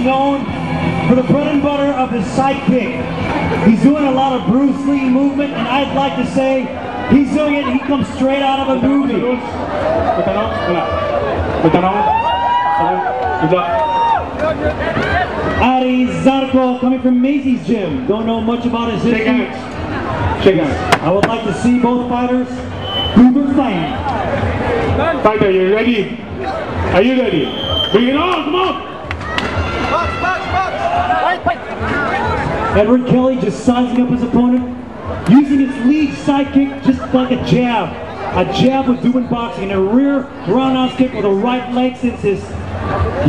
known for the bread and butter of his sidekick. He's doing a lot of Bruce Lee movement, and I'd like to say he's doing it, he comes straight out of a movie. Ari Zarko, coming from Macy's gym. Don't know much about his history. Shake hands. I would like to see both fighters do their thing. Fighter, you ready? Are you ready? Bring it on, come on! Edward Kelly just sizing up his opponent, using his lead sidekick just like a jab. A jab would do in boxing, and a rear roundhouse kick with a right leg since his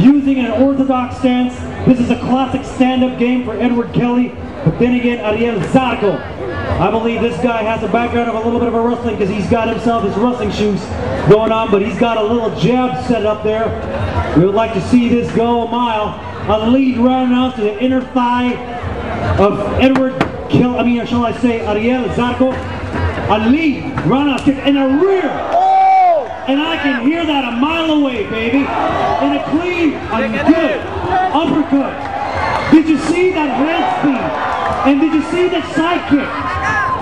using an orthodox stance. This is a classic stand-up game for Edward Kelly, but then again, Ariel Zarco. I believe this guy has a background of a little bit of a wrestling because he's got himself his wrestling shoes going on, but he's got a little jab set up there. We would like to see this go a mile. A lead roundhouse to the inner thigh of Edward Kelly, shall I say Ariel Zarco. A lead roundhouse kick in the rear. And I can hear that a mile away, baby. And a clean, a good uppercut. Did you see that hand speed? And did you see that side kick?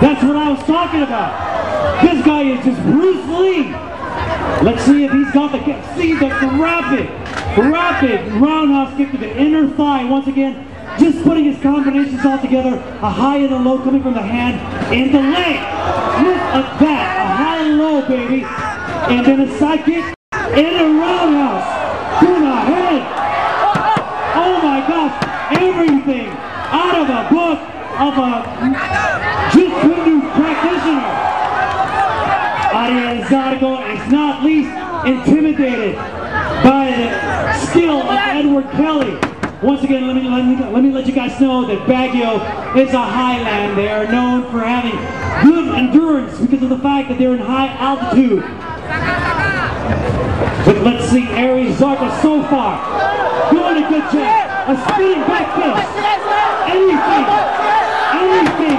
That's what I was talking about. This guy is just Bruce Lee. Let's see if he's got the kick. See the rapid roundhouse kick to the inner thigh. Once again, just putting his combinations all together. A high and a low coming from the hand and the leg. Look at that. A high and low, baby. And then a side kick and a roundhouse to the head. Oh my gosh. Everything out of a book of a jiu-jitsu practitioner. Ariel Zarco is not least intimidated by the skill of Edward Kelly. Once again, let me let you guys know that Baguio is a highland. They are known for having good endurance because of the fact that they're in high altitude. But let's see Ari Zarco so far doing a good job. A spinning back fist. Anything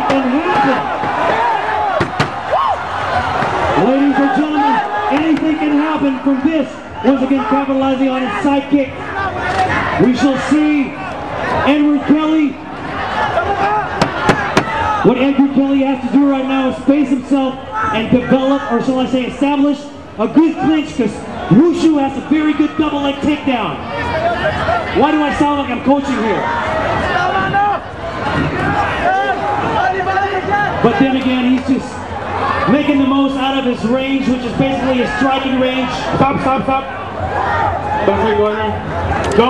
can happen. Ladies and gentlemen, anything can happen from this. Once again, capitalizing on his sidekick. We shall see Edward Kelly. What Edward Kelly has to do right now is face himself and develop, or shall I say establish, a good clinch, because Wushu has a very good double leg takedown. Why do I sound like I'm coaching here? But then again, he's just making the most out of his range, which is basically his striking range. Stop. Don't take one. Go.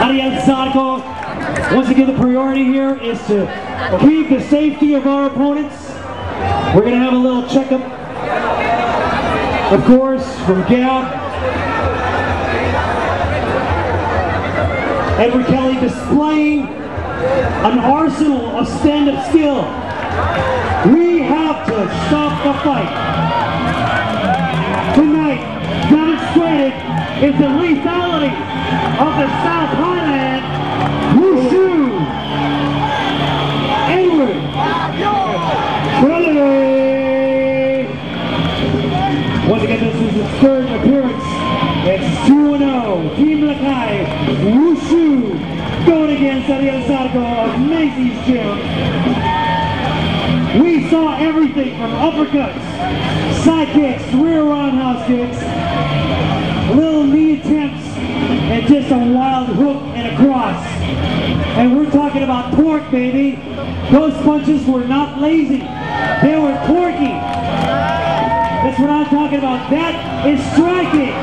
Ariel Zarco. Once again, the priority here is to keep the safety of our opponents. We're going to have a little checkup, of course, from Gab. Edward Kelly displaying an arsenal of stand-up skill. We have to stop the fight. Tonight, demonstrated is the lethality of the South Highland Wushu. Edward Kelly. Once again, this is his third appearance. It's 2-0. Team Lakai Wushu going against Ariel Zarco of Macy's gym. We saw everything from uppercuts, side kicks, rear roundhouse kicks, little knee attempts, and just a wild hook and a cross. And we're talking about torque, baby. Those punches were not lazy. They were torquey. That's what I'm talking about. That is striking.